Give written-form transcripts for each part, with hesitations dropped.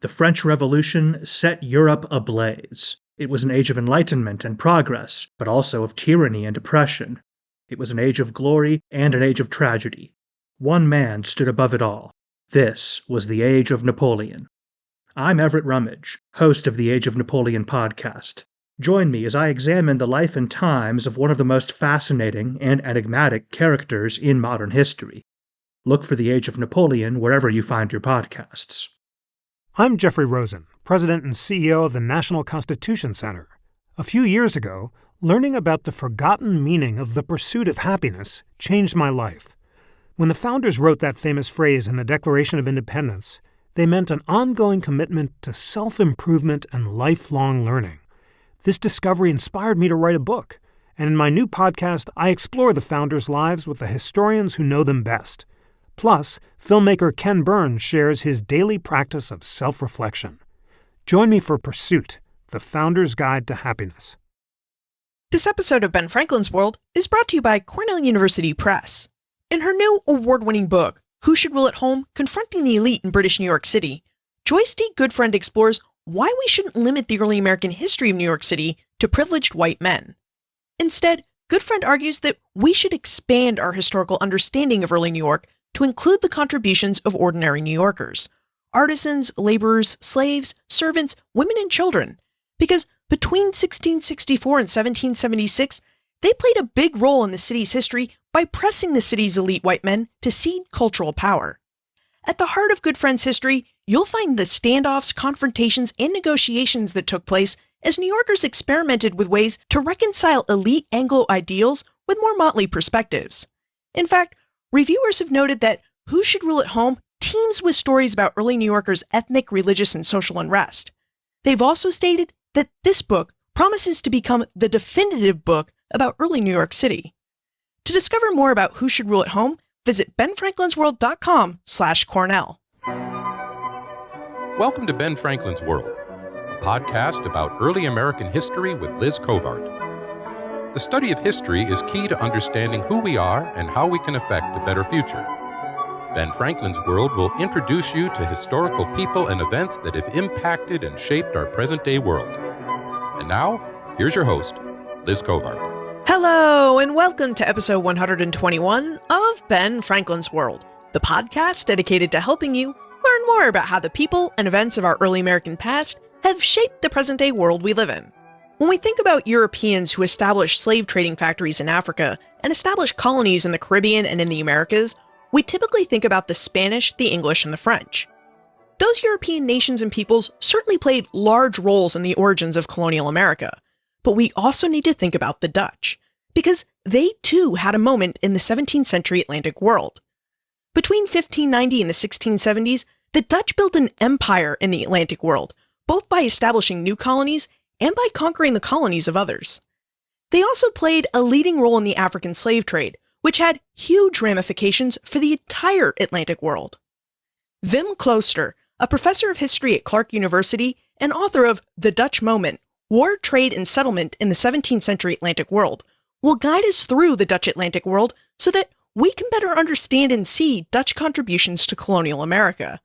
The French Revolution set Europe ablaze. It was an age of enlightenment and progress, but also of tyranny and oppression. It was an age of glory and an age of tragedy. One man stood above it all. This was the Age of Napoleon. I'm Everett Rummage, host of the Age of Napoleon podcast. Join me as I examine the life and times of one of the most fascinating and enigmatic characters in modern history. Look for the Age of Napoleon wherever you find your podcasts. I'm Jeffrey Rosen, President and CEO of the National Constitution Center. A few years ago, learning about the forgotten meaning of the pursuit of happiness changed my life. When the founders wrote that famous phrase in the Declaration of Independence, they meant an ongoing commitment to self-improvement and lifelong learning. This discovery inspired me to write a book, and in my new podcast, I explore the founders' lives with the historians who know them best. Plus, filmmaker Ken Burns shares his daily practice of self-reflection. Join me for Pursuit, the Founder's Guide to Happiness. This episode of Ben Franklin's World is brought to you by Cornell University Press. In her new award-winning book, Who Should Rule at Home? Confronting the Elite in British New York City, Joyce D. Goodfriend explores why we shouldn't limit the early American history of New York City to privileged white men. Instead, Goodfriend argues that we should expand our historical understanding of early New York to include the contributions of ordinary New Yorkers, artisans, laborers, slaves, servants, women, and children, because between 1664 and 1776, they played a big role in the city's history by pressing the city's elite white men to cede cultural power. At the heart of Goodfriend's history, you'll find the standoffs, confrontations, and negotiations that took place as New Yorkers experimented with ways to reconcile elite Anglo ideals with more motley perspectives. In fact, reviewers have noted that Who Should Rule at Home teems with stories about early New Yorkers' ethnic, religious, and social unrest. They've also stated that this book promises to become the definitive book about early New York City. To discover more about Who Should Rule at Home, visit benfranklinsworld.com/Cornell. Welcome to Ben Franklin's World, a podcast about early American history with Liz Covart. The study of history is key to understanding who we are and how we can affect a better future. Ben Franklin's World will introduce you to historical people and events that have impacted and shaped our present-day world. And now, here's your host, Liz Covart. Hello, and welcome to episode 121 of Ben Franklin's World, the podcast dedicated to helping you learn more about how the people and events of our early American past have shaped the present-day world we live in. When we think about Europeans who established slave trading factories in Africa and established colonies in the Caribbean and in the Americas, we typically think about the Spanish, the English, and the French. Those European nations and peoples certainly played large roles in the origins of colonial America, but we also need to think about the Dutch, because they too had a moment in the 17th century Atlantic world. Between 1590 and the 1670s, the Dutch built an empire in the Atlantic world, both by establishing new colonies and by conquering the colonies of others. They also played a leading role in the African slave trade, which had huge ramifications for the entire Atlantic world. Wim Klooster, a professor of history at Clark University and author of The Dutch Moment, War, Trade, and Settlement in the 17th Century Atlantic World, will guide us through the Dutch Atlantic world so that we can better understand and see Dutch contributions to colonial America.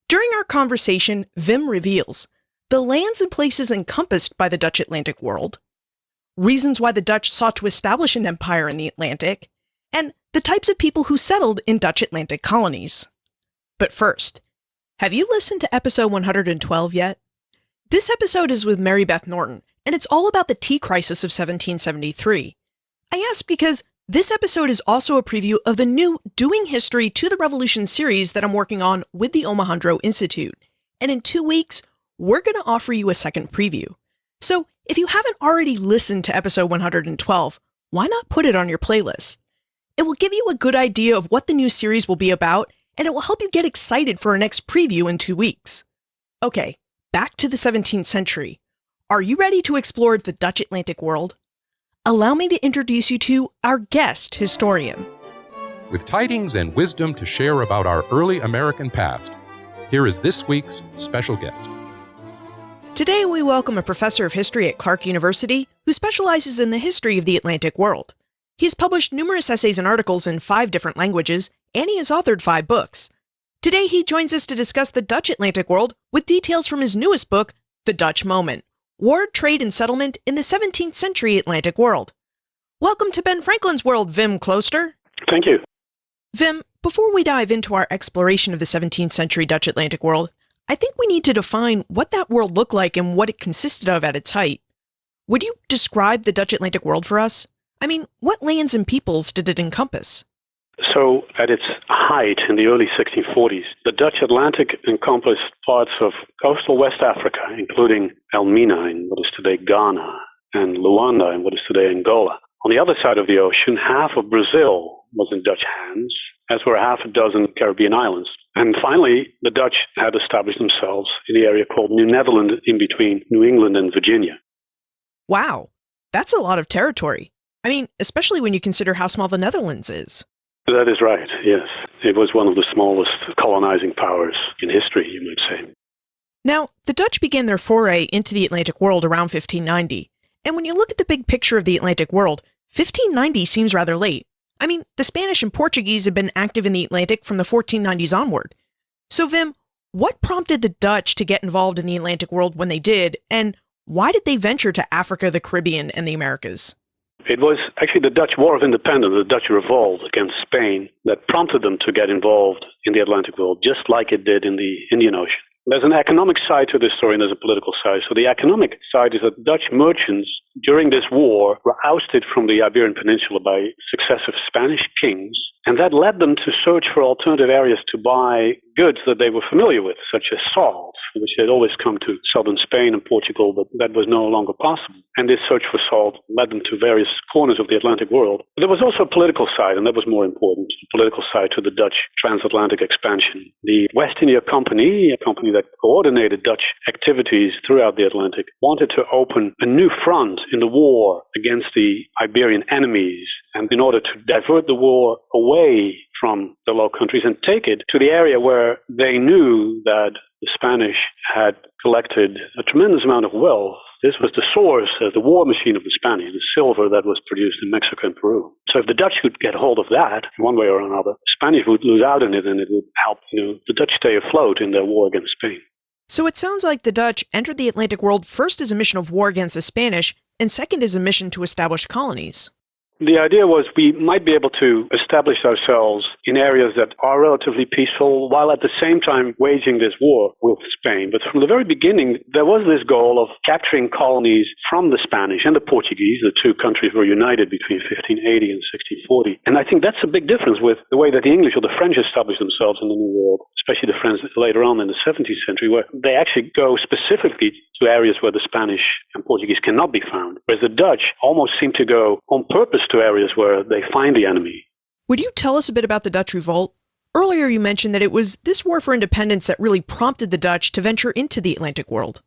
During our conversation, Wim reveals the lands and places encompassed by the Dutch Atlantic world, reasons why the Dutch sought to establish an empire in the Atlantic, and the types of people who settled in Dutch Atlantic colonies. But first, have you listened to episode 112 yet? This episode is with Mary Beth Norton, and it's all about the tea crisis of 1773. I ask because this episode is also a preview of the new Doing History to the Revolution series that I'm working on with the Omohundro Institute, and in 2 weeks, we're going to offer you a second preview. So if you haven't already listened to episode 112, why not put it on your playlist? It will give you a good idea of what the new series will be about, and it will help you get excited for our next preview in 2 weeks. Okay, back to the 17th century. Are you ready to explore the Dutch Atlantic world? Allow me to introduce you to our guest historian. With tidings and wisdom to share about our early American past, here is this week's special guest. Today we welcome a professor of history at Clark University who specializes in the history of the Atlantic world. He has published numerous essays and articles in 5 different languages, and he has authored 5 books. Today he joins us to discuss the Dutch Atlantic world with details from his newest book, The Dutch Moment: War, Trade, and Settlement in the 17th Century Atlantic World. Welcome to Ben Franklin's World, Wim Klooster. Thank you. Wim, before we dive into our exploration of the 17th century Dutch Atlantic world, I think we need to define what that world looked like and what it consisted of at its height. Would you describe the Dutch Atlantic world for us? I mean, what lands and peoples did it encompass? So, at its height in the early 1640s, the Dutch Atlantic encompassed parts of coastal West Africa, including Elmina in what is today Ghana, and Luanda in what is today Angola. On the other side of the ocean, half of Brazil was in Dutch hands, as were half a dozen Caribbean islands. And finally, the Dutch had established themselves in the area called New Netherland, in between New England and Virginia. Wow, that's a lot of territory. I mean, especially when you consider how small the Netherlands is. That is right, yes. It was one of the smallest colonizing powers in history, you might say. Now, the Dutch began their foray into the Atlantic world around 1590. And when you look at the big picture of the Atlantic world, 1590 seems rather late. I mean, the Spanish and Portuguese had been active in the Atlantic from the 1490s onward. So, Wim, what prompted the Dutch to get involved in the Atlantic world when they did, and why did they venture to Africa, the Caribbean, and the Americas? It was actually the Dutch War of Independence, the Dutch revolt against Spain, that prompted them to get involved in the Atlantic world, just like it did in the Indian Ocean. There's an economic side to this story and there's a political side. So the economic side is that Dutch merchants during this war were ousted from the Iberian Peninsula by successive Spanish kings, and that led them to search for alternative areas to buy goods that they were familiar with, such as salt, which had always come to southern Spain and Portugal, but that was no longer possible. And this search for salt led them to various corners of the Atlantic world. But there was also a political side, and that was more important, the political side to the Dutch transatlantic expansion. The West India Company, a company that coordinated Dutch activities throughout the Atlantic, wanted to open a new front in the war against the Iberian enemies, and in order to divert the war away from the Low Countries and take it to the area where they knew that the Spanish had collected a tremendous amount of wealth. This was the source of the war machine of the Spanish, the silver that was produced in Mexico and Peru. So if the Dutch could get hold of that, one way or another, the Spanish would lose out in it, and it would help the Dutch stay afloat in their war against Spain. So it sounds like the Dutch entered the Atlantic world first as a mission of war against the Spanish, and second as a mission to establish colonies. The idea was we might be able to establish ourselves in areas that are relatively peaceful while at the same time waging this war with Spain. But from the very beginning, there was this goal of capturing colonies from the Spanish and the Portuguese. The two countries were united between 1580 and 1640. And I think that's a big difference with the way that the English or the French established themselves in the New World, especially the French later on in the 17th century, where they actually go specifically to areas where the Spanish and Portuguese cannot be found. Whereas the Dutch almost seem to go on purpose to areas where they find the enemy. Would you tell us a bit about the Dutch revolt? Earlier you mentioned that it was this war for independence that really prompted the Dutch to venture into the Atlantic world.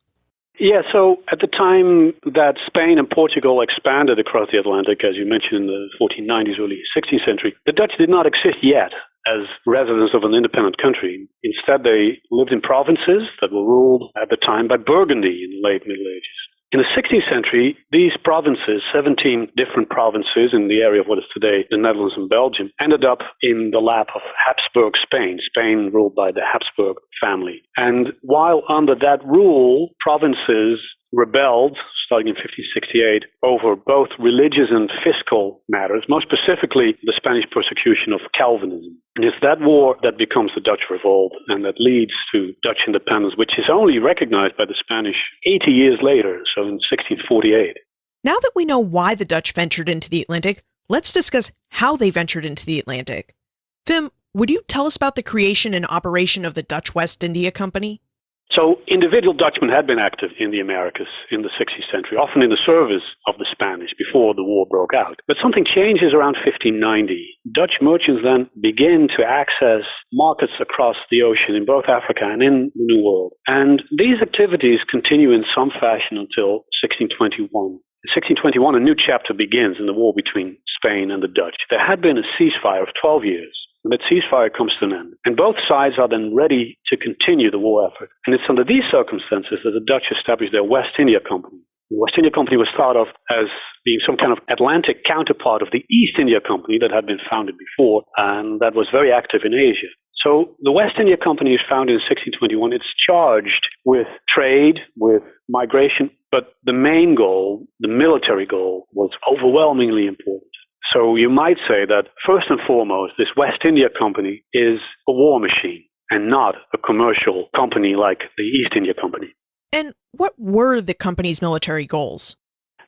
Yeah, so at the time that Spain and Portugal expanded across the Atlantic, as you mentioned in the 1490s, early 16th century, the Dutch did not exist yet as residents of an independent country. Instead, they lived in provinces that were ruled at the time by Burgundy in the late Middle Ages. In the 16th century, these provinces, 17 different provinces in the area of what is today the Netherlands and Belgium, ended up in the lap of Habsburg Spain, Spain ruled by the Habsburg family. And while under that rule, provinces rebelled, starting in 1568, over both religious and fiscal matters, most specifically the Spanish persecution of Calvinism. And it's that war that becomes the Dutch Revolt and that leads to Dutch independence, which is only recognized by the Spanish 80 years later, so in 1648. Now that we know why the Dutch ventured into the Atlantic, let's discuss how they ventured into the Atlantic. Wim, would you tell us about the creation and operation of the Dutch West India Company? So individual Dutchmen had been active in the Americas in the 16th century, often in the service of the Spanish before the war broke out. But something changes around 1590. Dutch merchants then begin to access markets across the ocean in both Africa and in the New World. And these activities continue in some fashion until 1621. In 1621, a new chapter begins in the war between Spain and the Dutch. There had been a ceasefire of 12 years. And that ceasefire comes to an end. And both sides are then ready to continue the war effort. And it's under these circumstances that the Dutch established their West India Company. The West India Company was thought of as being some kind of Atlantic counterpart of the East India Company that had been founded before and that was very active in Asia. So the West India Company is founded in 1621. It's charged with trade, with migration, but the main goal, the military goal, was overwhelmingly important. So you might say that first and foremost, this West India Company is a war machine and not a commercial company like the East India Company. And what were the company's military goals?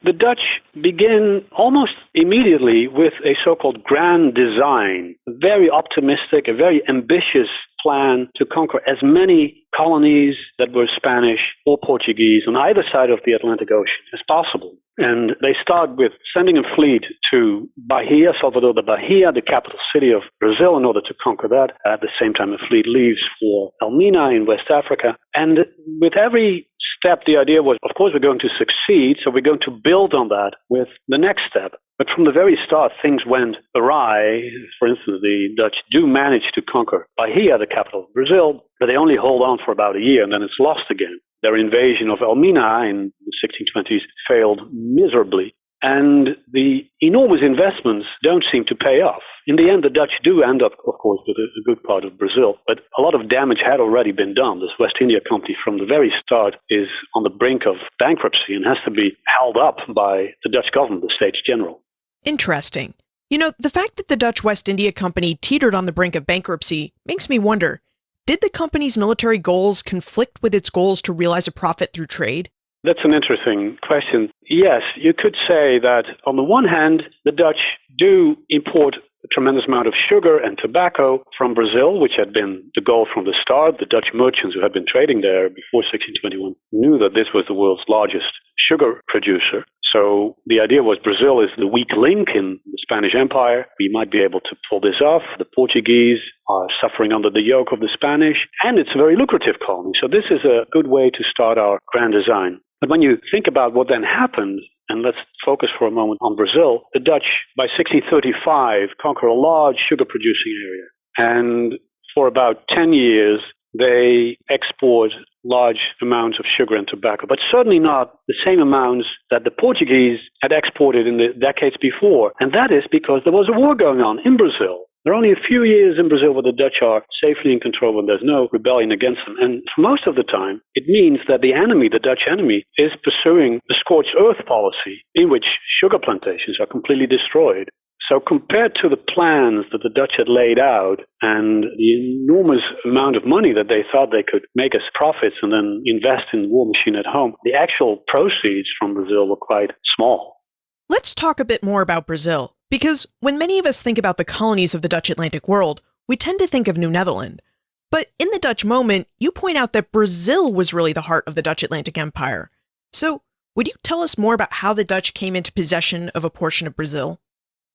The Dutch begin almost immediately with a so-called grand design, a very optimistic, a very ambitious plan to conquer as many colonies that were Spanish or Portuguese on either side of the Atlantic Ocean as possible. And they start with sending a fleet to Bahia, Salvador da Bahia, the capital city of Brazil, in order to conquer that. At the same time, a fleet leaves for Elmina in West Africa. And with every step, the idea was, of course, we're going to succeed, so we're going to build on that with the next step. But from the very start, things went awry. For instance, the Dutch do manage to conquer Bahia, the capital of Brazil, but they only hold on for about a year, and then it's lost again. Their invasion of Elmina in the 1620s failed miserably, and the enormous investments don't seem to pay off. In the end, the Dutch do end up, of course, with a good part of Brazil, but a lot of damage had already been done. This West India Company, from the very start, is on the brink of bankruptcy and has to be held up by the Dutch government, the States General. Interesting. You know, the fact that the Dutch West India Company teetered on the brink of bankruptcy makes me wonder, did the company's military goals conflict with its goals to realize a profit through trade? That's an interesting question. Yes, you could say that on the one hand, the Dutch do import a tremendous amount of sugar and tobacco from Brazil, which had been the goal from the start. The Dutch merchants who had been trading there before 1621 knew that this was the world's largest sugar producer. So the idea was Brazil is the weak link in the Spanish Empire. We might be able to pull this off. The Portuguese are suffering under the yoke of the Spanish, and it's a very lucrative colony. So this is a good way to start our grand design. But when you think about what then happened, and let's focus for a moment on Brazil, the Dutch, by 1635, conquer a large sugar-producing area. And for about 10 years, they export large amounts of sugar and tobacco, but certainly not the same amounts that the Portuguese had exported in the decades before. And that is because there was a war going on in Brazil. There are only a few years in Brazil where the Dutch are safely in control when there's no rebellion against them. And for most of the time, it means that the enemy, the Dutch enemy, is pursuing a scorched earth policy in which sugar plantations are completely destroyed. So compared to the plans that the Dutch had laid out and the enormous amount of money that they thought they could make as profits and then invest in the war machine at home, the actual proceeds from Brazil were quite small. Let's talk a bit more about Brazil, because when many of us think about the colonies of the Dutch Atlantic world, we tend to think of New Netherland. But in the Dutch moment, you point out that Brazil was really the heart of the Dutch Atlantic Empire. So would you tell us more about how the Dutch came into possession of a portion of Brazil?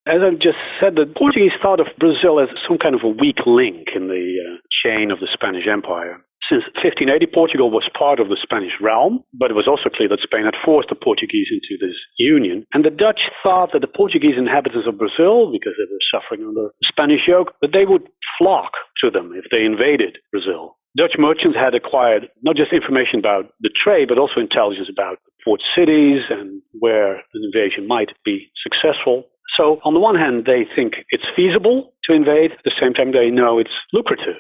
As I've just said, the Portuguese thought of Brazil as some kind of a weak link in the chain of the Spanish Empire. Since 1580, Portugal was part of the Spanish realm, but it was also clear that Spain had forced the Portuguese into this union. And the Dutch thought that the Portuguese inhabitants of Brazil, because they were suffering under the Spanish yoke, that they would flock to them if they invaded Brazil. Dutch merchants had acquired not just information about the trade, but also intelligence about port cities and where an invasion might be successful. So on the one hand, they think it's feasible to invade. At the same time, they know it's lucrative.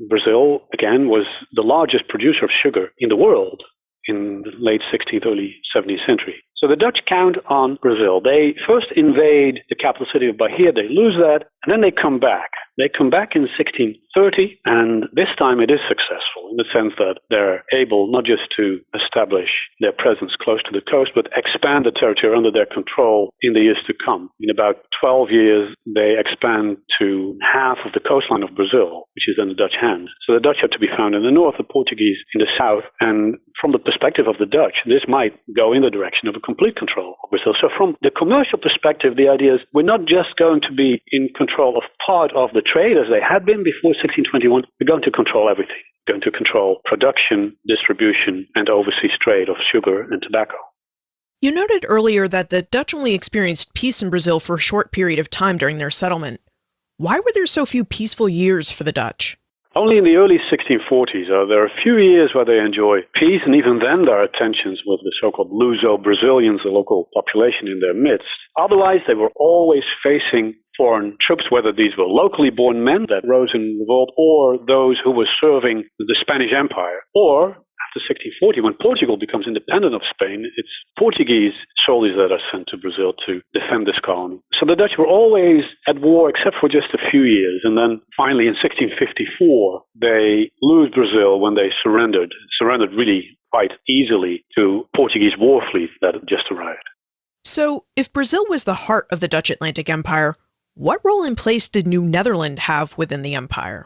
Brazil, again, was the largest producer of sugar in the world in the late 16th, early 17th century. So the Dutch count on Brazil. They first invade the capital city of Bahia. They lose that, and then they come back. They come back in 1630, and this time it is successful in the sense that they're able not just to establish their presence close to the coast, but expand the territory under their control in the years to come. In about 12 years, they expand to half of the coastline of Brazil, which is in the Dutch hands. So the Dutch are to be found in the north, the Portuguese in the south, and from the perspective of the Dutch, this might go in the direction of a complete control of Brazil. So from the commercial perspective, the idea is we're not just going to be in control of part of the trade as they had been before 1621. We're going to control everything. We're going to control production, distribution, and overseas trade of sugar and tobacco. You noted earlier that the Dutch only experienced peace in Brazil for a short period of time during their settlement. Why were there so few peaceful years for the Dutch? Only in the early 1640s there are a few years where they enjoy peace, and even then there are tensions with the so-called Luso-Brazilians, the local population in their midst. Otherwise, they were always facing foreign troops, whether these were locally born men that rose in revolt or those who were serving the Spanish Empire, or after 1640, when Portugal becomes independent of Spain, it's Portuguese soldiers that are sent to Brazil to defend this colony. So the Dutch were always at war except for just a few years. And then finally in 1654, they lose Brazil when they surrendered really quite easily to Portuguese war fleet that had just arrived. So if Brazil was the heart of the Dutch Atlantic Empire, what role in place did New Netherland have within the empire?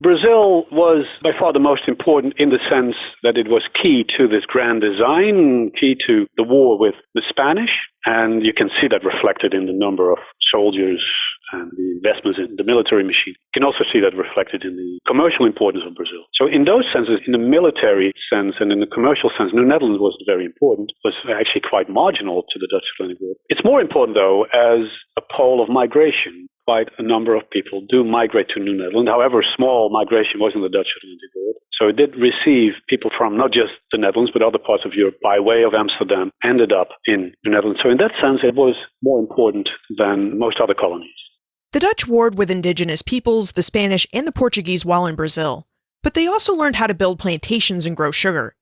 Brazil was by far the most important in the sense that it was key to this grand design, key to the war with the Spanish, and you can see that reflected in the number of soldiers and the investments in the military machine. You can also see that reflected in the commercial importance of Brazil. So in those senses, in the military sense and in the commercial sense, New Netherlands was very important, was actually quite marginal to the Dutch Atlantic world. It's more important, though, as a pole of migration. Quite a number of people do migrate to New Netherlands. However, small migration was in the Dutch Atlantic world. So it did receive people from not just the Netherlands, but other parts of Europe by way of Amsterdam, ended up in New Netherlands. So in that sense, it was more important than most other colonies. The Dutch warred with indigenous peoples, the Spanish and the Portuguese while in Brazil, but they also learned how to build plantations and grow sugar.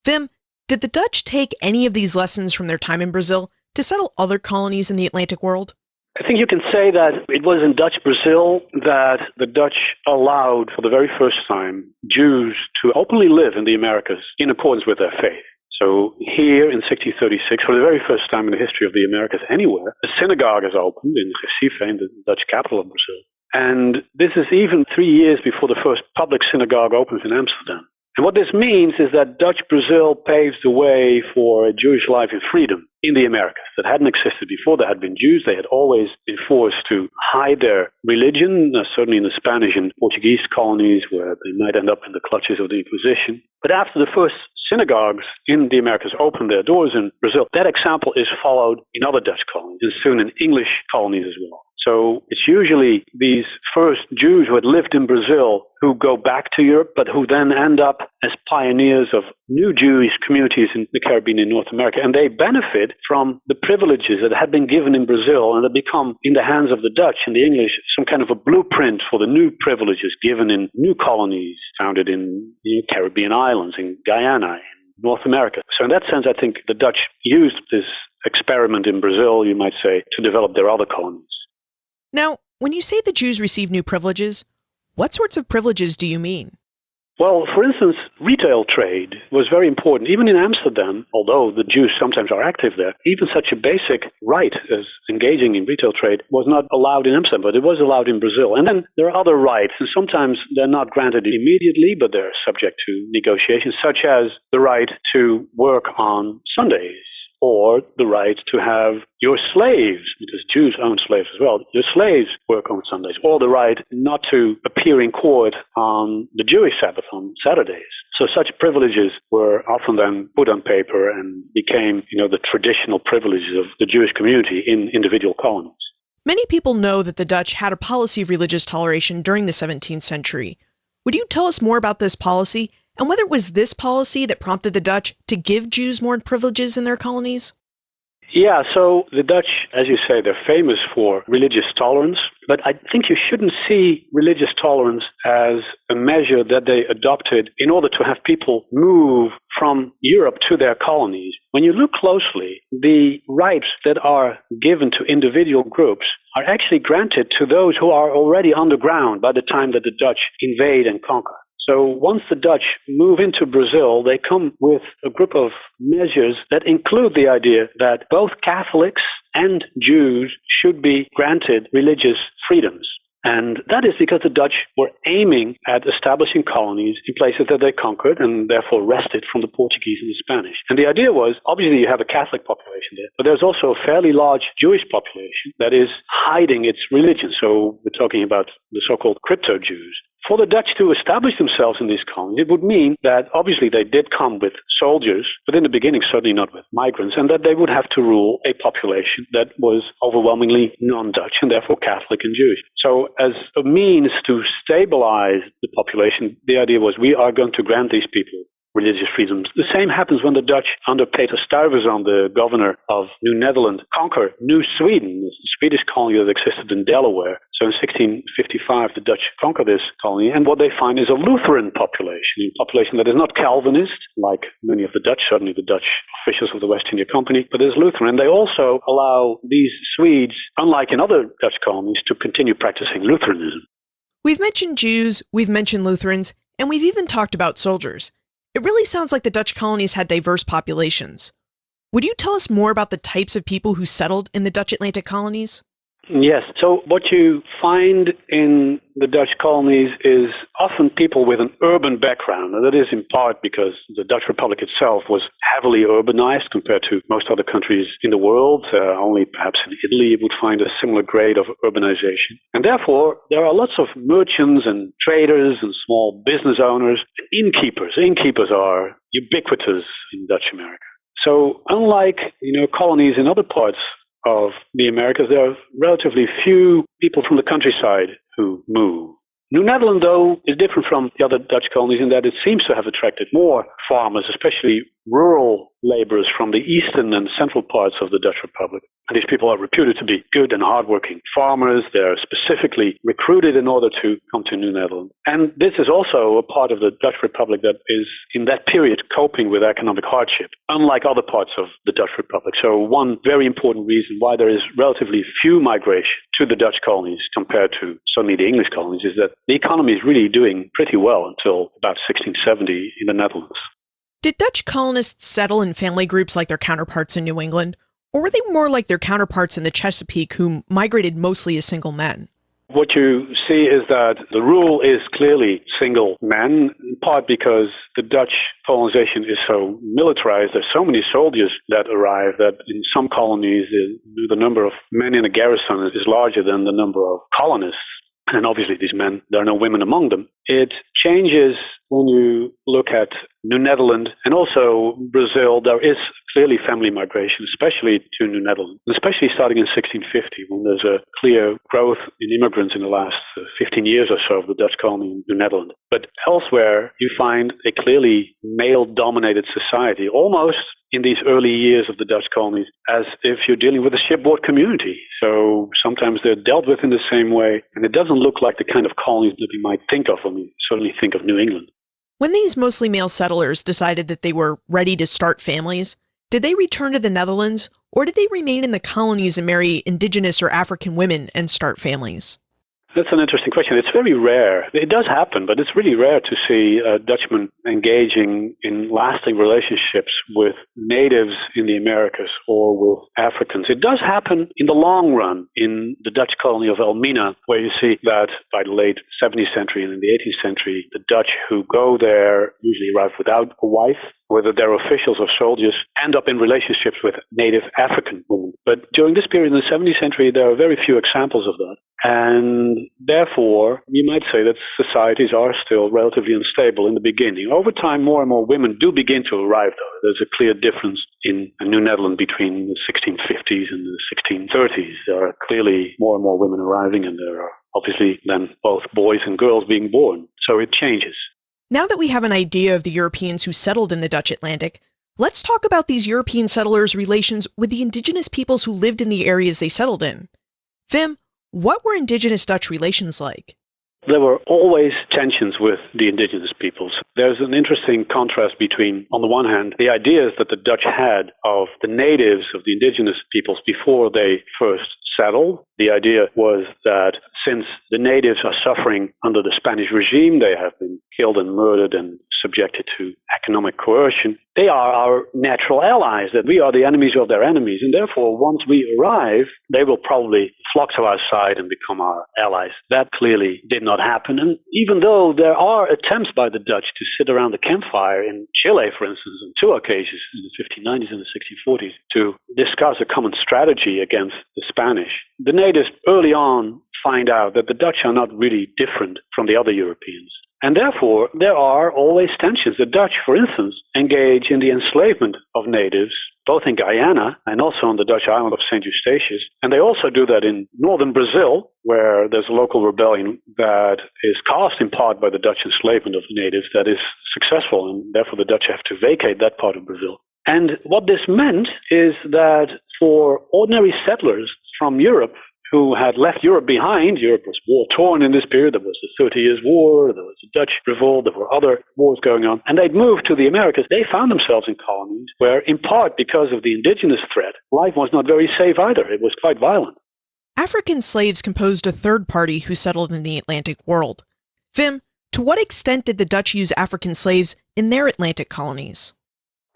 Vim, did the Dutch take any of these lessons from their time in Brazil to settle other colonies in the Atlantic world? I think you can say that it was in Dutch Brazil that the Dutch allowed, for the very first time, Jews to openly live in the Americas in accordance with their faith. So here in 1636, for the very first time in the history of the Americas anywhere, a synagogue is opened in Recife, in the Dutch capital of Brazil. And this is even 3 years before the first public synagogue opens in Amsterdam. And what this means is that Dutch Brazil paves the way for a Jewish life in freedom in the Americas that hadn't existed before. There had been Jews. They had always been forced to hide their religion, certainly in the Spanish and Portuguese colonies where they might end up in the clutches of the Inquisition. But after the first synagogues in the Americas opened their doors in Brazil, that example is followed in other Dutch colonies and soon in English colonies as well. So it's usually these first Jews who had lived in Brazil who go back to Europe, but who then end up as pioneers of new Jewish communities in the Caribbean and North America. And they benefit from the privileges that had been given in Brazil and that become, in the hands of the Dutch and the English, some kind of a blueprint for the new privileges given in new colonies founded in the Caribbean islands, in Guyana, in North America. So in that sense, I think the Dutch used this experiment in Brazil, you might say, to develop their other colonies. Now, when you say the Jews received new privileges, what sorts of privileges do you mean? Well, for instance, retail trade was very important. Even in Amsterdam, although the Jews sometimes are active there, even such a basic right as engaging in retail trade was not allowed in Amsterdam, but it was allowed in Brazil. And then there are other rights, and sometimes they're not granted immediately, but they're subject to negotiations, such as the right to work on Sundays, or the right to have your slaves, because Jews own slaves as well, your slaves work on Sundays, or the right not to appear in court on the Jewish Sabbath on Saturdays. So such privileges were often then put on paper and became, the traditional privileges of the Jewish community in individual colonies. Many people know that the Dutch had a policy of religious toleration during the 17th century. Would you tell us more about this policy and whether it was this policy that prompted the Dutch to give Jews more privileges in their colonies? Yeah, so the Dutch, as you say, they're famous for religious tolerance, but I think you shouldn't see religious tolerance as a measure that they adopted in order to have people move from Europe to their colonies. When you look closely, the rights that are given to individual groups are actually granted to those who are already underground by the time that the Dutch invade and conquer. So once the Dutch move into Brazil, they come with a group of measures that include the idea that both Catholics and Jews should be granted religious freedoms. And that is because the Dutch were aiming at establishing colonies in places that they conquered and therefore wrested from the Portuguese and the Spanish. And the idea was, obviously you have a Catholic population there, but there's also a fairly large Jewish population that is hiding its religion. So we're talking about the so-called crypto-Jews. For the Dutch to establish themselves in these colonies, it would mean that obviously they did come with soldiers, but in the beginning certainly not with migrants, and that they would have to rule a population that was overwhelmingly non-Dutch and therefore Catholic and Jewish. So as a means to stabilize the population, the idea was we are going to grant these people religious freedoms. The same happens when the Dutch, under Peter Stuyvesant, the governor of New Netherland, conquer New Sweden, the Swedish colony that existed in Delaware. So in 1655, the Dutch conquer this colony, and what they find is a Lutheran population, a population that is not Calvinist, like many of the Dutch, certainly the Dutch officials of the West India Company, but is Lutheran. And they also allow these Swedes, unlike in other Dutch colonies, to continue practicing Lutheranism. We've mentioned Jews, we've mentioned Lutherans, and we've even talked about soldiers. It really sounds like the Dutch colonies had diverse populations. Would you tell us more about the types of people who settled in the Dutch Atlantic colonies? Yes. So what you find in the Dutch colonies is often people with an urban background. And that is in part because the Dutch Republic itself was heavily urbanized compared to most other countries in the world. Only perhaps in Italy you would find a similar grade of urbanization. And therefore, there are lots of merchants and traders and small business owners and innkeepers. Innkeepers are ubiquitous in Dutch America. So unlike, colonies in other parts of the Americas, there are relatively few people from the countryside who move. New Netherland, though, is different from the other Dutch colonies in that it seems to have attracted more farmers, especially rural laborers from the eastern and central parts of the Dutch Republic. And these people are reputed to be good and hardworking farmers. They're specifically recruited in order to come to New Netherland. And this is also a part of the Dutch Republic that is, in that period, coping with economic hardship, unlike other parts of the Dutch Republic. So one very important reason why there is relatively few migration to the Dutch colonies compared to certainly the English colonies is that the economy is really doing pretty well until about 1670 in the Netherlands. Did Dutch colonists settle in family groups like their counterparts in New England? Or were they more like their counterparts in the Chesapeake who migrated mostly as single men? What you see is that the rule is clearly single men, in part because the Dutch colonization is so militarized. There's so many soldiers that arrive that in some colonies the number of men in a garrison is larger than the number of colonists. And obviously these men, there are no women among them. It changes when you look at New Netherland and also Brazil. There is clearly family migration, especially to New Netherland, especially starting in 1650 when there's a clear growth in immigrants in the last 15 years or so of the Dutch colony in New Netherland. But elsewhere, you find a clearly male-dominated society, almost in these early years of the Dutch colonies, as if you're dealing with a shipboard community. So sometimes they're dealt with in the same way, and it doesn't look like the kind of colonies that we might think of when we certainly think of New England. When these mostly male settlers decided that they were ready to start families, did they return to the Netherlands, or did they remain in the colonies and marry indigenous or African women and start families? That's an interesting question. It's very rare. It does happen, but it's really rare to see Dutchmen engaging in lasting relationships with natives in the Americas or with Africans. It does happen in the long run in the Dutch colony of Elmina, where you see that by the late 17th century and in the 18th century, the Dutch who go there usually arrive without a wife, whether they're officials or soldiers, end up in relationships with native African women. But during this period in the 17th century, there are very few examples of that. And therefore, you might say that societies are still relatively unstable in the beginning. Over time, more and more women do begin to arrive, though. There's a clear difference in New Netherland between the 1650s and the 1630s. There are clearly more and more women arriving, and there are obviously then both boys and girls being born. So it changes. Now that we have an idea of the Europeans who settled in the Dutch Atlantic, let's talk about these European settlers' relations with the indigenous peoples who lived in the areas they settled in. Wim, what were indigenous Dutch relations like? There were always tensions with the indigenous peoples. There's an interesting contrast between, on the one hand, the ideas that the Dutch had of the natives of the indigenous peoples before they first settled. The idea was that since the natives are suffering under the Spanish regime, they have been killed and murdered and subjected to economic coercion, they are our natural allies, that we are the enemies of their enemies. And therefore, once we arrive, they will probably flock to our side and become our allies. That clearly did not happen. And even though there are attempts by the Dutch to sit around the campfire in Chile, for instance, on two occasions in the 1590s and the 1640s, to discuss a common strategy against the Spanish, the natives early on find out that the Dutch are not really different from the other Europeans. And therefore, there are always tensions. The Dutch, for instance, engage in the enslavement of natives, both in Guyana and also on the Dutch island of St. Eustatius. And they also do that in northern Brazil, where there's a local rebellion that is caused in part by the Dutch enslavement of the natives that is successful, and therefore the Dutch have to vacate that part of Brazil. And what this meant is that for ordinary settlers from Europe who had left Europe behind, Europe was war-torn in this period. There was the 30 Years' War, there was the Dutch Revolt, there were other wars going on. And they'd moved to the Americas. They found themselves in colonies where, in part because of the indigenous threat, life was not very safe either. It was quite violent. African slaves composed a third party who settled in the Atlantic world. Wim, to what extent did the Dutch use African slaves in their Atlantic colonies?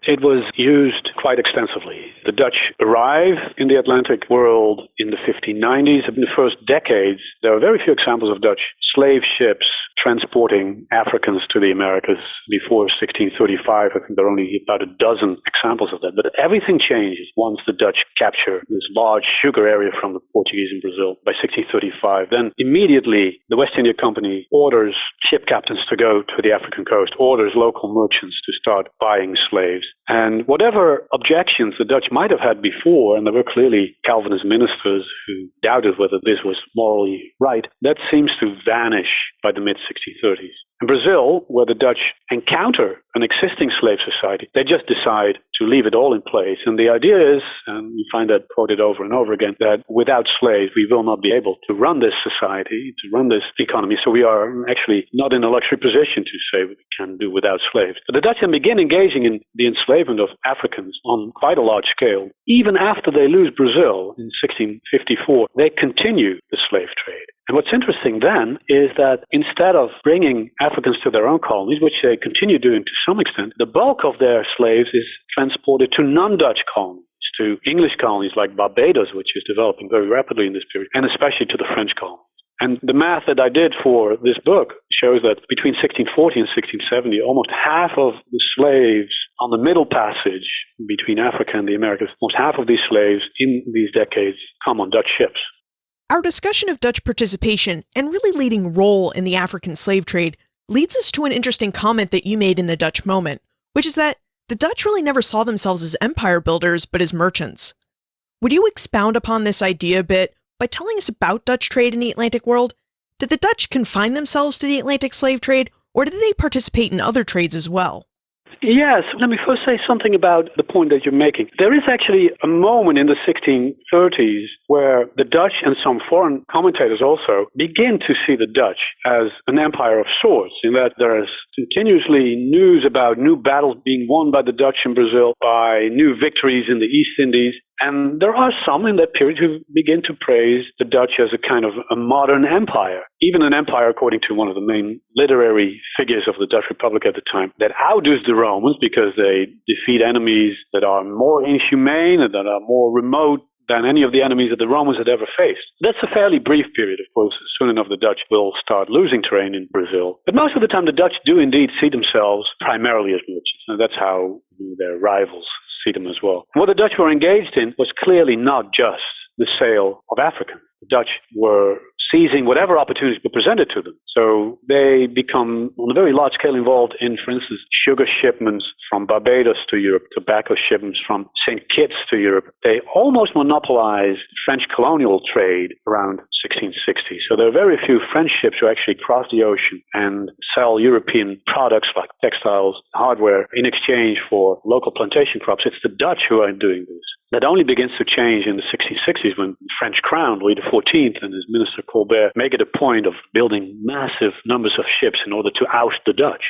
It was used quite extensively. The Dutch arrived in the Atlantic world in the 1590s. In the first decades, there were very few examples of Dutch slave ships transporting Africans to the Americas. Before 1635, I think there are only about a dozen examples of that. But everything changes once the Dutch capture this large sugar area from the Portuguese in Brazil by 1635. Then immediately, the West India Company orders ship captains to go to the African coast, orders local merchants to start buying slaves. And whatever objections the Dutch might have had before, and there were clearly Calvinist ministers who doubted whether this was morally right, that seems to vanish by the mid-1630s. In Brazil, where the Dutch encounter an existing slave society, they just decide to leave it all in place. And the idea is, and you find that quoted over and over again, that without slaves, we will not be able to run this society, to run this economy. So we are actually not in a luxury position to say we can do without slaves. But the Dutch then begin engaging in the enslavement of Africans on quite a large scale. Even after they lose Brazil in 1654, they continue the slave trade. And what's interesting then is that instead of bringing Africans to their own colonies, which they continue doing to some extent, the bulk of their slaves is transported to non-Dutch colonies, to English colonies like Barbados, which is developing very rapidly in this period, and especially to the French colonies. And the math that I did for this book shows that between 1640 and 1670, almost half of the slaves on the Middle Passage between Africa and the Americas, almost half of these slaves in these decades come on Dutch ships. Our discussion of Dutch participation and really leading role in the African slave trade leads us to an interesting comment that you made in the Dutch moment, which is that the Dutch really never saw themselves as empire builders, but as merchants. Would you expound upon this idea a bit by telling us about Dutch trade in the Atlantic world? Did the Dutch confine themselves to the Atlantic slave trade, or did they participate in other trades as well? Yes, let me first say something about the point that you're making. There is actually a moment in the 1630s where the Dutch and some foreign commentators also begin to see the Dutch as an empire of sorts, in that there is continuously news about new battles being won by the Dutch in Brazil, by new victories in the East Indies. And there are some in that period who begin to praise the Dutch as a kind of a modern empire, even an empire, according to one of the main literary figures of the Dutch Republic at the time, that outdoes the Romans because they defeat enemies that are more inhumane and that are more remote than any of the enemies that the Romans had ever faced. That's a fairly brief period. Of course, soon enough the Dutch will start losing terrain in Brazil. But most of the time the Dutch do indeed see themselves primarily as merchants, and that's how their rivals see them as well. What the Dutch were engaged in was clearly not just the sale of Africans. The Dutch were seizing whatever opportunities were presented to them. So they become, on a very large scale, involved in, for instance, sugar shipments from Barbados to Europe, tobacco shipments from St. Kitts to Europe. They almost monopolized French colonial trade around 1660. So there are very few French ships who actually cross the ocean and sell European products like textiles, hardware, in exchange for local plantation crops. It's the Dutch who are doing this. That only begins to change in the 1660s when the French crown, Louis XIV, and his minister Colbert make it a point of building massive numbers of ships in order to oust the Dutch.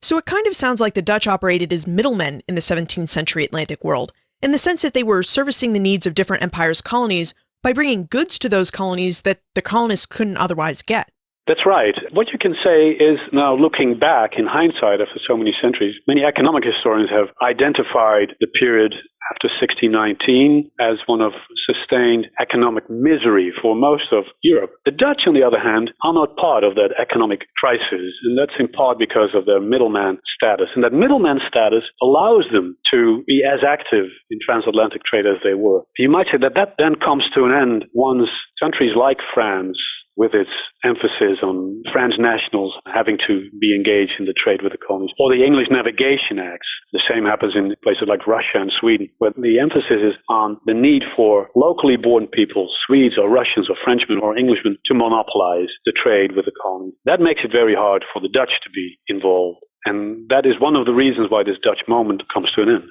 So it kind of sounds like the Dutch operated as middlemen in the 17th century Atlantic world, in the sense that they were servicing the needs of different empires' colonies by bringing goods to those colonies that the colonists couldn't otherwise get. That's right. What you can say is, now looking back in hindsight after so many centuries, many economic historians have identified the period after 1619 as one of sustained economic misery for most of Europe. The Dutch, on the other hand, are not part of that economic crisis, and that's in part because of their middleman status. And that middleman status allows them to be as active in transatlantic trade as they were. You might say that that then comes to an end once countries like France with its emphasis on French nationals having to be engaged in the trade with the colonies, or the English Navigation Acts. The same happens in places like Russia and Sweden, where the emphasis is on the need for locally born people, Swedes or Russians or Frenchmen or Englishmen, to monopolize the trade with the colonies. That makes it very hard for the Dutch to be involved. And that is one of the reasons why this Dutch moment comes to an end.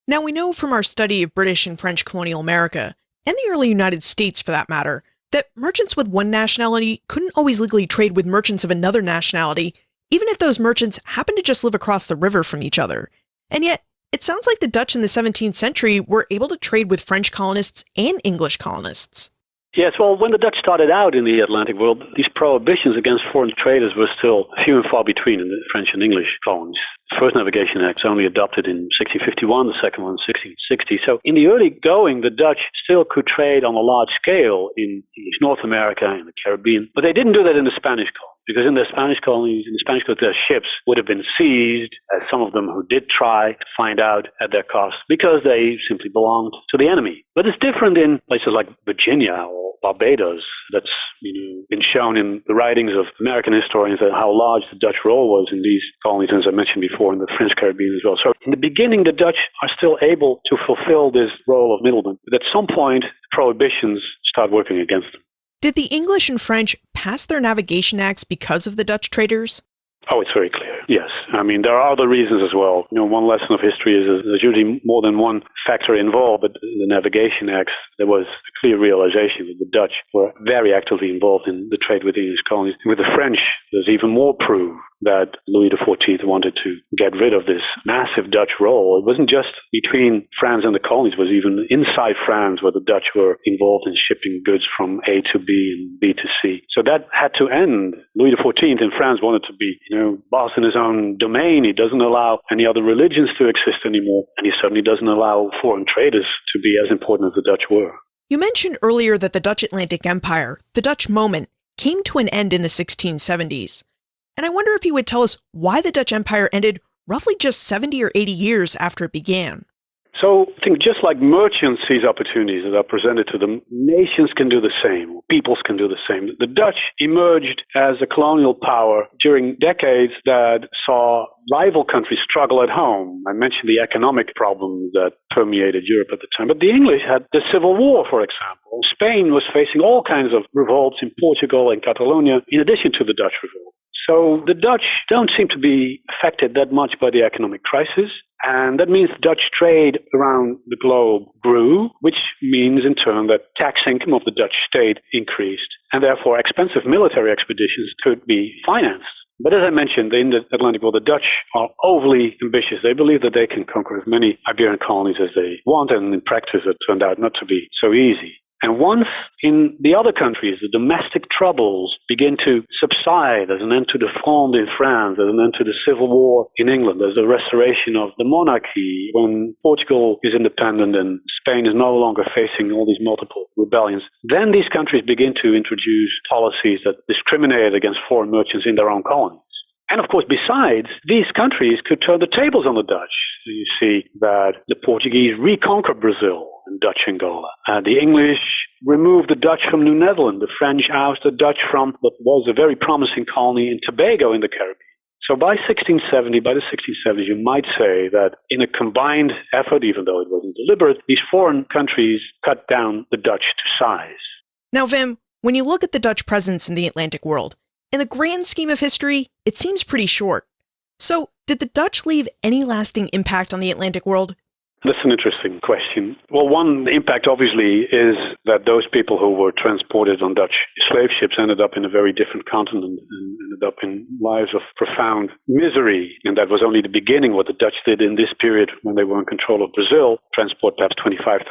Now, we know from our study of British and French colonial America, and the early United States for that matter, that merchants with one nationality couldn't always legally trade with merchants of another nationality, even if those merchants happened to just live across the river from each other. And yet, it sounds like the Dutch in the 17th century were able to trade with French colonists and English colonists. Yes, well, when the Dutch started out in the Atlantic world, these prohibitions against foreign traders were still few and far between in the French and English colonies. The first Navigation Act was only adopted in 1651, the second one in 1660. So in the early going, the Dutch still could trade on a large scale in East North America and the Caribbean, but they didn't do that in the Spanish colonies. Because in the Spanish colonies, their ships would have been seized, as some of them who did try to find out at their cost, because they simply belonged to the enemy. But it's different in places like Virginia or Barbados. That's been shown in the writings of American historians that how large the Dutch role was in these colonies, as I mentioned before, in the French Caribbean as well. So in the beginning, the Dutch are still able to fulfill this role of middleman. But at some point, prohibitions start working against them. Did the English and French pass their navigation acts because of the Dutch traders? Oh, it's very clear. Yes. I mean, there are other reasons as well. One lesson of history is there's usually more than one factor involved, but in the Navigation Acts, there was a clear realization that the Dutch were very actively involved in the trade with the English colonies. And with the French, there's even more proof that Louis XIV wanted to get rid of this massive Dutch role. It wasn't just between France and the colonies, it was even inside France where the Dutch were involved in shipping goods from A to B and B to C. So that had to end. Louis XIV in France wanted to be, boss in his own domain. He doesn't allow any other religions to exist anymore, and he certainly doesn't allow foreign traders to be as important as the Dutch were. You mentioned earlier that the Dutch Atlantic Empire, the Dutch moment, came to an end in the 1670s. And I wonder if you would tell us why the Dutch Empire ended roughly just 70 or 80 years after it began. So I think just like merchants seize opportunities that are presented to them, nations can do the same, peoples can do the same. The Dutch emerged as a colonial power during decades that saw rival countries struggle at home. I mentioned the economic problems that permeated Europe at the time, but the English had the Civil War, for example. Spain was facing all kinds of revolts in Portugal and Catalonia, in addition to the Dutch revolt. So the Dutch don't seem to be affected that much by the economic crisis. And that means Dutch trade around the globe grew, which means in turn that tax income of the Dutch state increased. And therefore expensive military expeditions could be financed. But as I mentioned, in the Atlantic world, the Dutch are overly ambitious. They believe that they can conquer as many Iberian colonies as they want. And in practice, it turned out not to be so easy. And once in the other countries, the domestic troubles begin to subside, there's an end to the Fronde in France, there's an end to the Civil War in England, there's a restoration of the monarchy, when Portugal is independent and Spain is no longer facing all these multiple rebellions, then these countries begin to introduce policies that discriminate against foreign merchants in their own colonies. And of course, besides, these countries could turn the tables on the Dutch. So you see that the Portuguese reconquer Brazil and Dutch Angola. The English removed the Dutch from New Netherlands. The French ousted the Dutch from what was a very promising colony in Tobago in the Caribbean. So by the 1670s, you might say that in a combined effort, even though it wasn't deliberate, these foreign countries cut down the Dutch to size. Now, Wim, when you look at the Dutch presence in the Atlantic world, in the grand scheme of history, it seems pretty short. So, did the Dutch leave any lasting impact on the Atlantic world? That's an interesting question. Well, one impact, obviously, is that those people who were transported on Dutch slave ships ended up in a very different continent and ended up in lives of profound misery. And that was only the beginning. What the Dutch did in this period when they were in control of Brazil, transport perhaps 25,000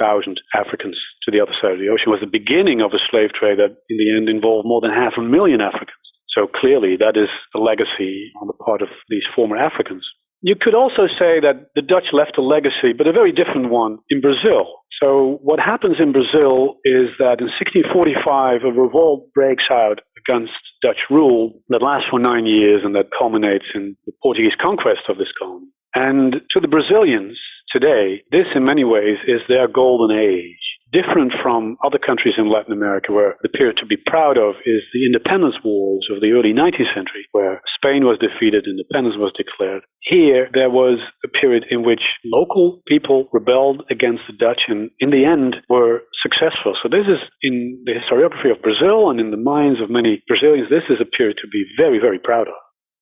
Africans to the other side of the ocean, was the beginning of a slave trade that in the end involved more than 500,000 Africans. So clearly that is a legacy on the part of these former Africans. You could also say that the Dutch left a legacy, but a very different one, in Brazil. So what happens in Brazil is that in 1645, a revolt breaks out against Dutch rule that lasts for 9 years and that culminates in the Portuguese conquest of this colony. And to the Brazilians today, this in many ways is their golden age. different from other countries in Latin America where the period to be proud of is the independence wars of the early 19th century, where Spain was defeated, independence was declared. Here, there was a period in which local people rebelled against the Dutch and in the end were successful. So this is, in the historiography of Brazil and in the minds of many Brazilians, this is a period to be very, very proud of.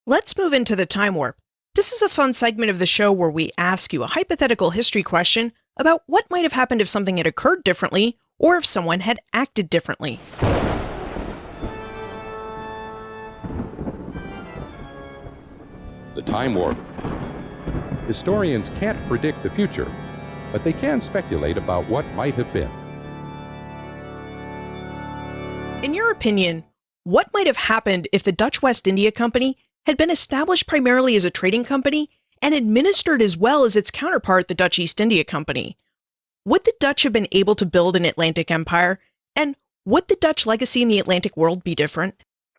Let's move into the time warp. This is a fun segment of the show where we ask you a hypothetical history question about what might have happened if something had occurred differently or if someone had acted differently. The time warp. Historians can't predict the future, but they can speculate about what might have been. In your opinion, what might have happened if the Dutch West India Company had been established primarily as a trading company and administered as well as its counterpart, the Dutch East India Company? Would the Dutch have been able to build an Atlantic empire? And would the Dutch legacy in the Atlantic world be different?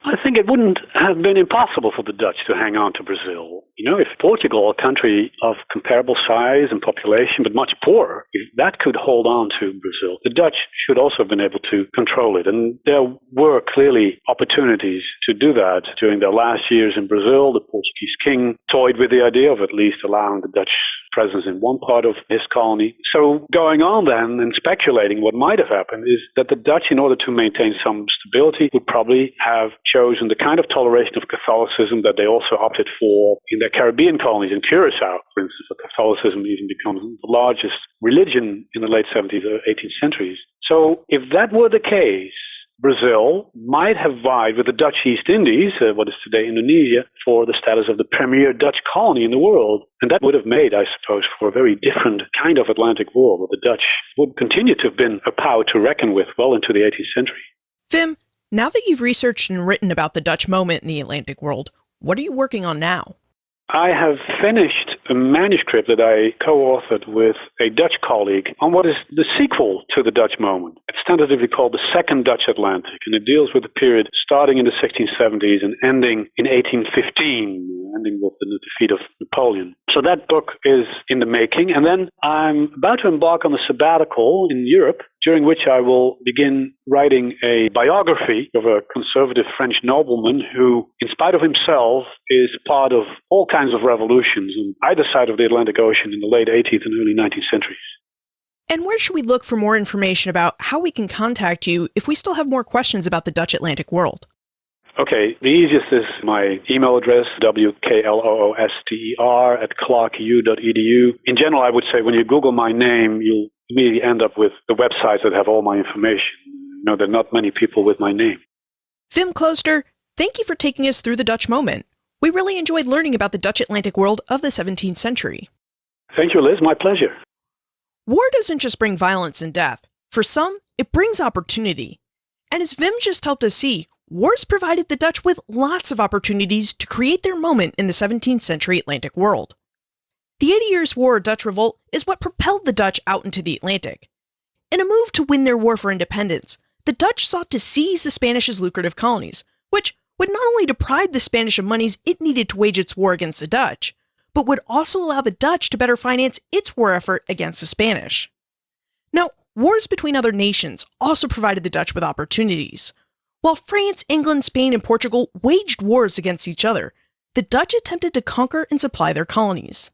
I think it wouldn't have been impossible for the Dutch to hang on to Brazil. You know, if Portugal, a country of comparable size and population, but much poorer, if that could hold on to Brazil, the Dutch should also have been able to control it. And there were clearly opportunities to do that. During their last years in Brazil, the Portuguese king toyed with the idea of at least allowing the Dutch presence in one part of his colony. So going on then and speculating what might have happened is that the Dutch, in order to maintain some stability, would probably have chosen the kind of toleration of Catholicism that they also opted for in their Caribbean colonies. In Curacao, for instance, where Catholicism even becomes the largest religion in the late 17th or 18th centuries. So if that were the case, Brazil might have vied with the Dutch East Indies, what is today Indonesia, for the status of the premier Dutch colony in the world. And that would have made, I suppose, for a very different kind of Atlantic world, where the Dutch would continue to have been a power to reckon with well into the 18th century. Vim, now that you've researched and written about the Dutch moment in the Atlantic world, what are you working on now? I have finished a manuscript that I co-authored with a Dutch colleague on what is the sequel to the Dutch moment. It's tentatively called the Second Dutch Atlantic, and it deals with the period starting in the 1670s and ending in 1815, ending with the defeat of Napoleon. So that book is in the making, and then I'm about to embark on a sabbatical in Europe, during which I will begin writing a biography of a conservative French nobleman who, in spite of himself, is part of all kinds of revolutions on either side of the Atlantic Ocean in the late 18th and early 19th centuries. And where should we look for more information about how we can contact you if we still have more questions about the Dutch Atlantic world? Okay, the easiest is my email address, wklooster@clarku.edu. In general, I would say when you Google my name, you'll immediately end up with the websites that have all my information. You know, there are not many people with my name. Wim Klooster, thank you for taking us through the Dutch moment. We really enjoyed learning about the Dutch Atlantic world of the 17th century. Thank you, Liz. My pleasure. War doesn't just bring violence and death. For some, it brings opportunity. And as Wim just helped us see, wars provided the Dutch with lots of opportunities to create their moment in the 17th century Atlantic world. The 80 Years' War or Dutch Revolt is what propelled the Dutch out into the Atlantic. In a move to win their war for independence, the Dutch sought to seize the Spanish's lucrative colonies, which would not only deprive the Spanish of monies it needed to wage its war against the Dutch, but would also allow the Dutch to better finance its war effort against the Spanish. Now, wars between other nations also provided the Dutch with opportunities. While France, England, Spain, and Portugal waged wars against each other, the Dutch attempted to conquer and supply their colonies.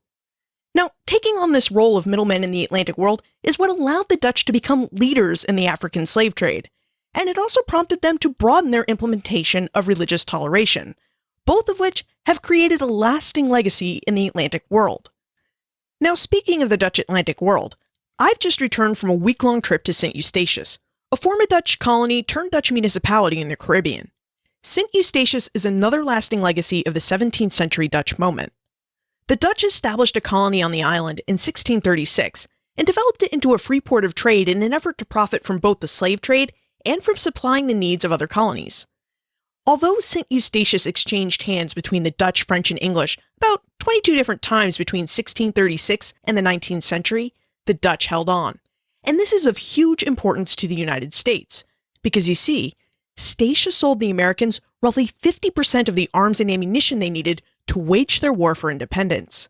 Now, taking on this role of middlemen in the Atlantic world is what allowed the Dutch to become leaders in the African slave trade, and it also prompted them to broaden their implementation of religious toleration, both of which have created a lasting legacy in the Atlantic world. Now, speaking of the Dutch Atlantic world, I've just returned from a week-long trip to St. Eustatius, a former Dutch colony turned Dutch municipality in the Caribbean. St. Eustatius is another lasting legacy of the 17th century Dutch moment. The Dutch established a colony on the island in 1636 and developed it into a free port of trade in an effort to profit from both the slave trade and from supplying the needs of other colonies. Although St. Eustatius exchanged hands between the Dutch, French, and English about 22 different times between 1636 and the 19th century, the Dutch held on. And this is of huge importance to the United States, because you see, Statia sold the Americans roughly 50% of the arms and ammunition they needed to wage their war for independence.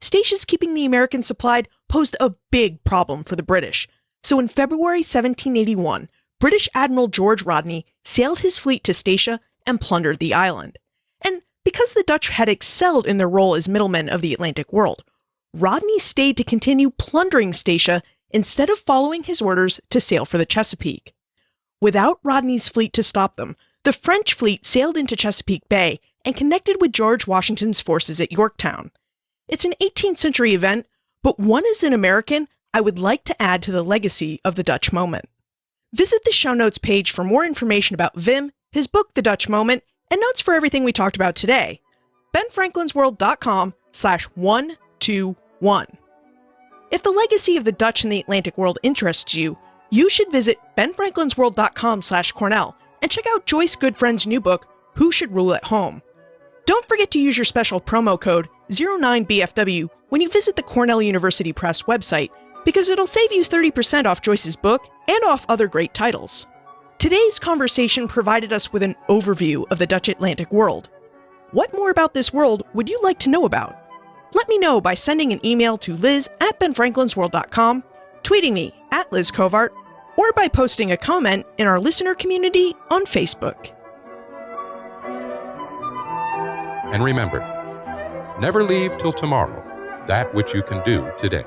Statia's keeping the Americans supplied posed a big problem for the British, So in February 1781, British Admiral George Rodney sailed his fleet to Statia and plundered the island. And because the Dutch had excelled in their role as middlemen of the Atlantic world, Rodney stayed to continue plundering Statia instead of following his orders to sail for the Chesapeake. Without Rodney's fleet to stop them, the French fleet sailed into Chesapeake Bay and connected with George Washington's forces at Yorktown. It's an 18th century event, but one as an American I would like to add to the legacy of the Dutch moment. Visit the show notes page for more information about Wim, his book The Dutch Moment, and notes for everything we talked about today. benfranklinsworld.com/121. If the legacy of the Dutch in the Atlantic world interests you, you should visit benfranklinsworld.com/Cornell and check out Joyce Goodfriend's new book, Who Should Rule at Home. Don't forget to use your special promo code 09BFW when you visit the Cornell University Press website, because it'll save you 30% off Joyce's book and off other great titles. Today's conversation provided us with an overview of the Dutch Atlantic world. What more about this world would you like to know about? Let me know by sending an email to liz@benfranklinsworld.com, tweeting me @LizCovart, or by posting a comment in our listener community on Facebook. And remember, never leave till tomorrow that which you can do today.